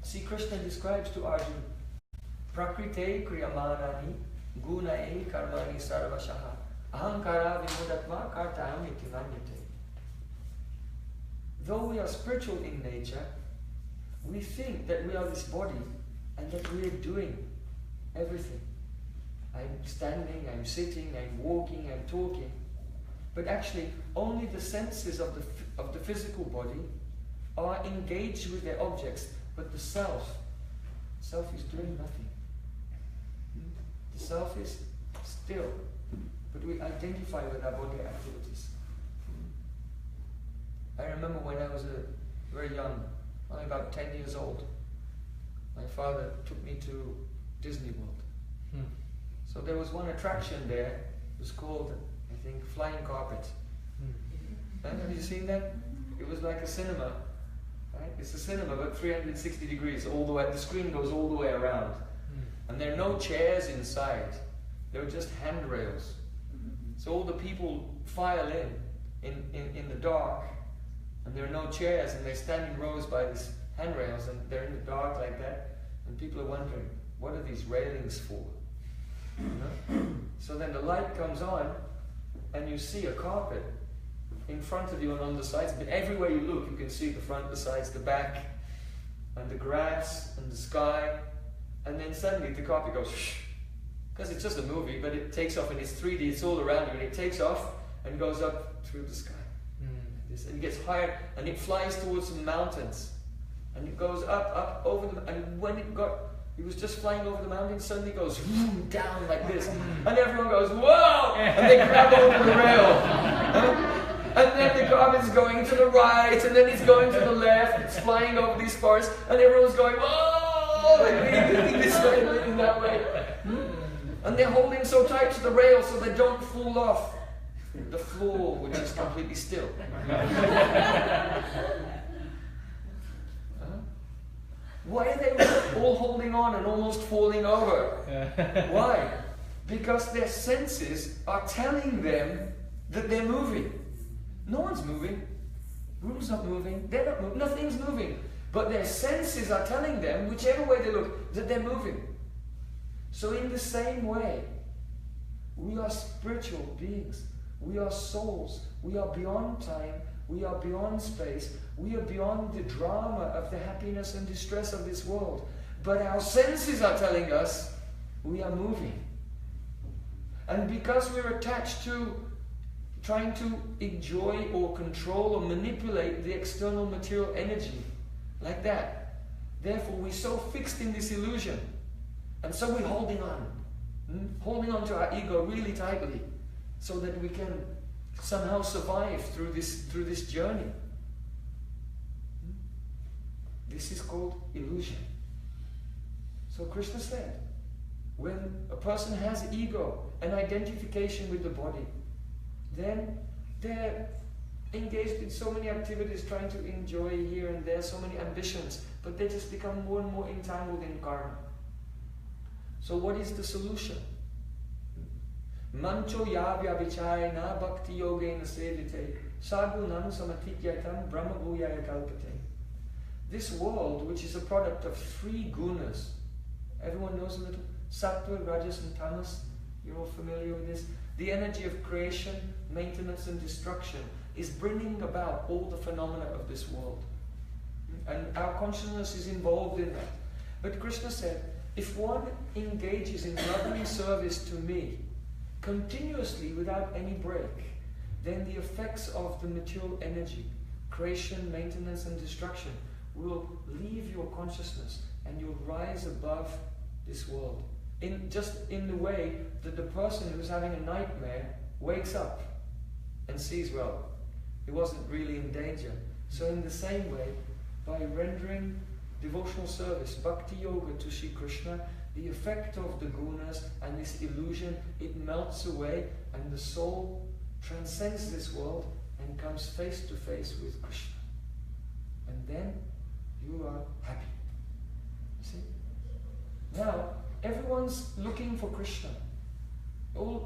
see, Krishna describes to Arjuna, Prakrite kriyamanani gunae karmani sarvashaha ahankara vimudatma kartayam iti manyate. Though we are spiritual in nature, we think that we are this body and that we are doing everything. I'm standing, I'm sitting, I'm walking, I'm talking. But actually, only the senses of the physical body are engaged with their objects, but the self is doing nothing. The self is still, but we identify with our body activities. I remember when I was very young, only about 10 years old, my father took me to Disney World. So there was one attraction there, it was called, I think, Flying Carpet. Have you seen that? It was like a cinema, right? It's a cinema, but 360 degrees all the way. The screen goes all the way around, and there are no chairs inside. There are just handrails. So all the people file in the dark, and there are no chairs, and they stand in rows by these handrails, and they're in the dark like that, and people are wondering, what are these railings for? You know? So then the light comes on, and you see a carpet in front of you and on the sides, but everywhere you look you can see the front, the sides, the back, and the grass, and the sky, and then suddenly the carpet goes shh, because it's just a movie, but it takes off and it's 3D, it's all around you, and it takes off and goes up through the sky. And it gets higher, and it flies towards some mountains, and it goes up over them, and when it was just flying over the mountain, suddenly goes down like this, and everyone goes, whoa! And they grab over the rail. And then the carpet's going to the right, and then it's going to the left, it's flying over these forests, and everyone's going, whoa! And leaning this way, and leaning that way. And they're holding so tight to the rail so they don't fall off the floor, which is completely still. Why are they all holding on and almost falling over? Why? Because their senses are telling them that they're moving. No one's moving. Room's not moving. They're not moving. Nothing's moving. But their senses are telling them, whichever way they look, that they're moving. So in the same way, we are spiritual beings. We are souls. We are beyond time. We are beyond space. We are beyond the drama of the happiness and distress of this world. But our senses are telling us we are moving. And because we're attached to trying to enjoy or control or manipulate the external material energy like that, therefore we're so fixed in this illusion, and so we're holding on to our ego really tightly so that we can somehow survive through this journey. This is called illusion. So Krishna said, when a person has ego and identification with the body, then they're engaged in so many activities, trying to enjoy here and there, so many ambitions, but they just become more and more entangled in karma. So what is the solution? Mancho yavya vichayana bhakti yogena sevite sagunam samatityatam brahma bhuyaya kalpate. This world, which is a product of 3 gunas, everyone knows a little? Sattva, Rajas and Tamas, you're all familiar with this? The energy of creation, maintenance and destruction is bringing about all the phenomena of this world. And our consciousness is involved in that. But Krishna said, if one engages in loving service to me continuously without any break, then the effects of the material energy, creation, maintenance and destruction, will leave your consciousness and you'll rise above this world. Just in the way that the person who's having a nightmare wakes up and sees, well, he wasn't really in danger. So in the same way, by rendering devotional service, bhakti yoga to Sri Krishna, the effect of the gunas and this illusion, it melts away and the soul transcends this world and comes face to face with Krishna. And then you are happy. See? Now, everyone's looking for Krishna.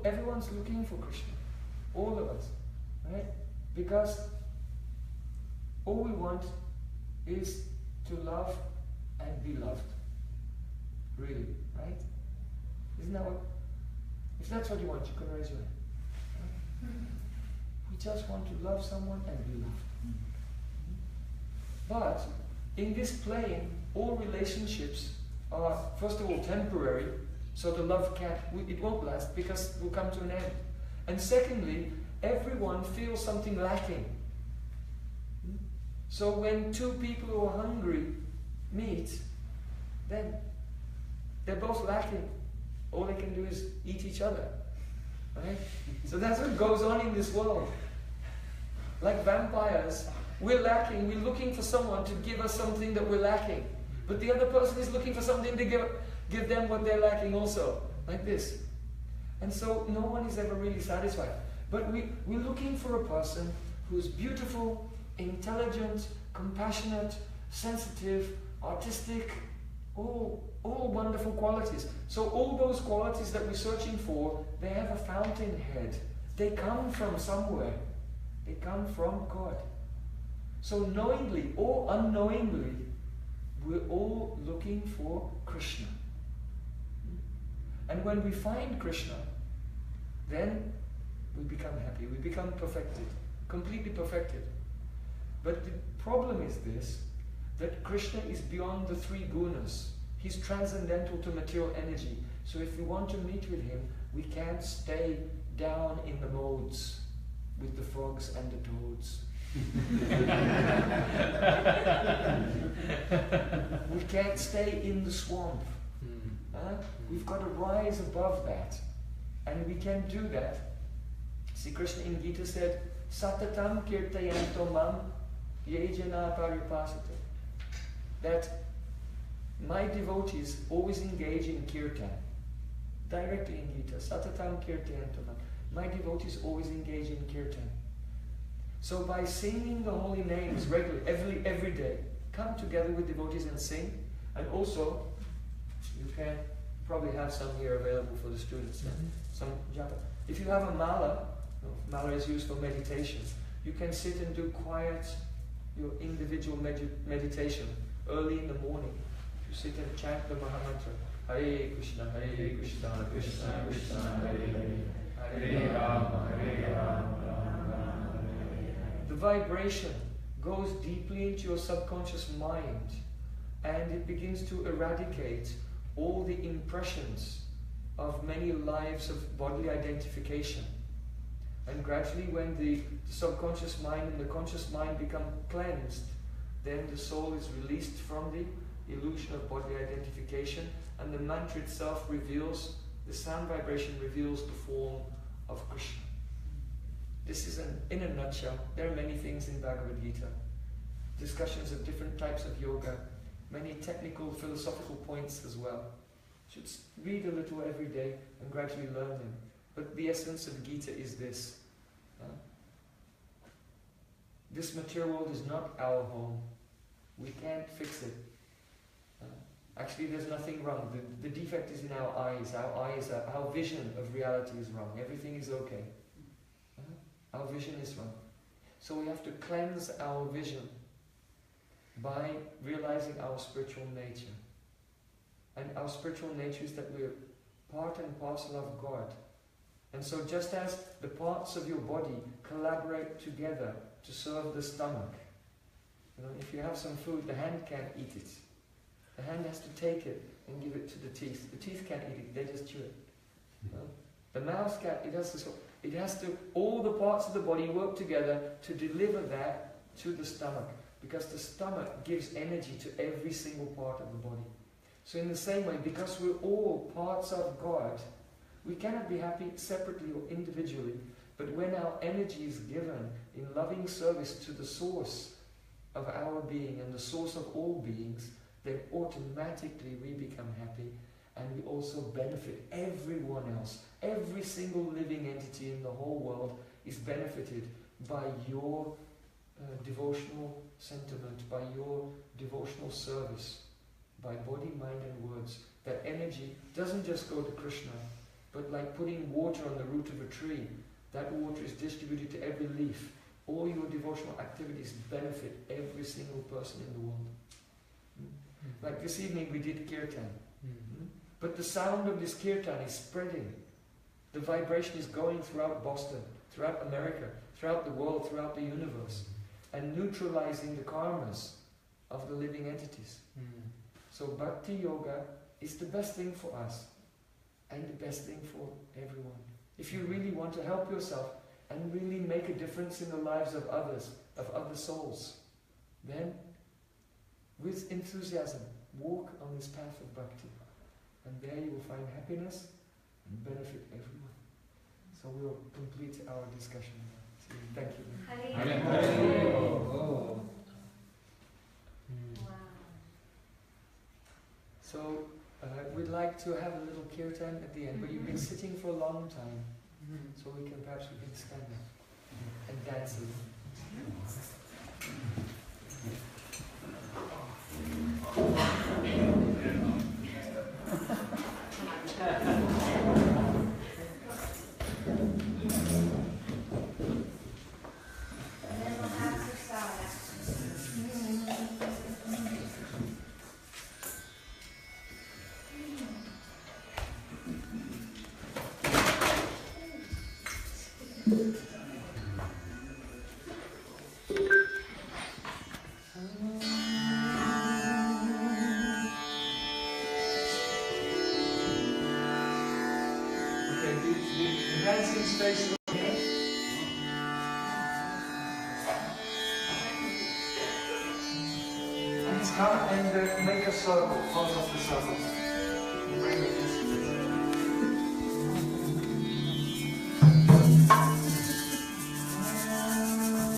Everyone's looking for Krishna. All of us. Right? Because all we want is to love and be loved. Really, right? Isn't that what? If that's what you want, you can raise your hand. We just want to love someone and be loved. But in this plane, all relationships are, first of all, temporary, so the love it won't last because it will come to an end. And secondly, everyone feels something lacking. So when 2 people who are hungry meet, then they're both lacking. All they can do is eat each other. Right? So that's what goes on in this world. Like vampires, we're lacking, we're looking for someone to give us something that we're lacking. But the other person is looking for something to give. Give them what they're lacking also, like this. And so no one is ever really satisfied. But we're looking for a person who's beautiful, intelligent, compassionate, sensitive, artistic, all wonderful qualities. So all those qualities that we're searching for, they have a fountainhead. They come from somewhere. They come from God. So knowingly or unknowingly, we're all looking for Krishna. And when we find Krishna, then we become happy, we become perfected, completely perfected. But the problem is this, that Krishna is beyond the three gunas. He's transcendental to material energy. So if we want to meet with him, we can't stay down in the modes with the frogs and the toads. We can't stay in the swamp. We've got to rise above that. And we can do that. See, Krishna in Gita said, Satatam kirtayanto mam yejana paripasata. That my devotees always engage in kirtan. Directly in Gita. Satatam kirtayanto mam. My devotees always engage in kirtan. So by singing the holy names regularly, every day, come together with devotees and sing. And also, you can probably have some here available for the students. Some japa. If you have a mala, mala is used for meditation, you can sit and do quiet, your individual meditation early in the morning. You sit and chant the Mahamantra. Hare Krishna, Krishna Krishna, Hare Rama, Hare Rama. The vibration goes deeply into your subconscious mind and it begins to eradicate all the impressions of many lives of bodily identification. And gradually when the subconscious mind and the conscious mind become cleansed, then the soul is released from the illusion of bodily identification and the mantra itself reveals, the sound vibration reveals the form of Krishna. This is in a nutshell. There are many things in Bhagavad Gita. Discussions of different types of yoga, many technical, philosophical points as well. Should read a little every day and gradually learn them. But the essence of Gita is this. This material world is not our home. We can't fix it. Actually, there's nothing wrong. The defect is in our eyes. Our vision of reality is wrong. Everything is okay. Our vision is wrong. So we have to cleanse our vision by realizing our spiritual nature. And our spiritual nature is that we're part and parcel of God. And so just as the parts of your body collaborate together to serve the stomach, if you have some food, the hand can't eat it. The hand has to take it and give it to the teeth. The teeth can't eat it, they just chew it. The mouth can't, it has to, all the parts of the body work together to deliver that to the stomach. Because the stomach gives energy to every single part of the body. So in the same way, because we're all parts of God, we cannot be happy separately or individually, but when our energy is given in loving service to the source of our being and the source of all beings, then automatically we become happy and we also benefit everyone else. Every single living entity in the whole world is benefited by your devotional sentiment, by your devotional service, by body, mind and words. That energy doesn't just go to Krishna, but like putting water on the root of a tree, that water is distributed to every leaf. All your devotional activities benefit every single person in the world. Like this evening we did kirtan. But the sound of this kirtan is spreading. The vibration is going throughout Boston, throughout America, throughout the world, throughout the universe, and neutralizing the karmas of the living entities. So bhakti yoga is the best thing for us and the best thing for everyone. If you really want to help yourself and really make a difference in the lives of others, of other souls, then with enthusiasm, walk on this path of bhakti. And there you will find happiness and benefit everyone. So we'll complete our discussion now. So thank you. Wow. So we'd like like to have a little kirtan at the end, but you've been sitting for a long time, so we can stand up and dance a little. The dancing space over here. And come and make a circle, close up the circle. Bring it this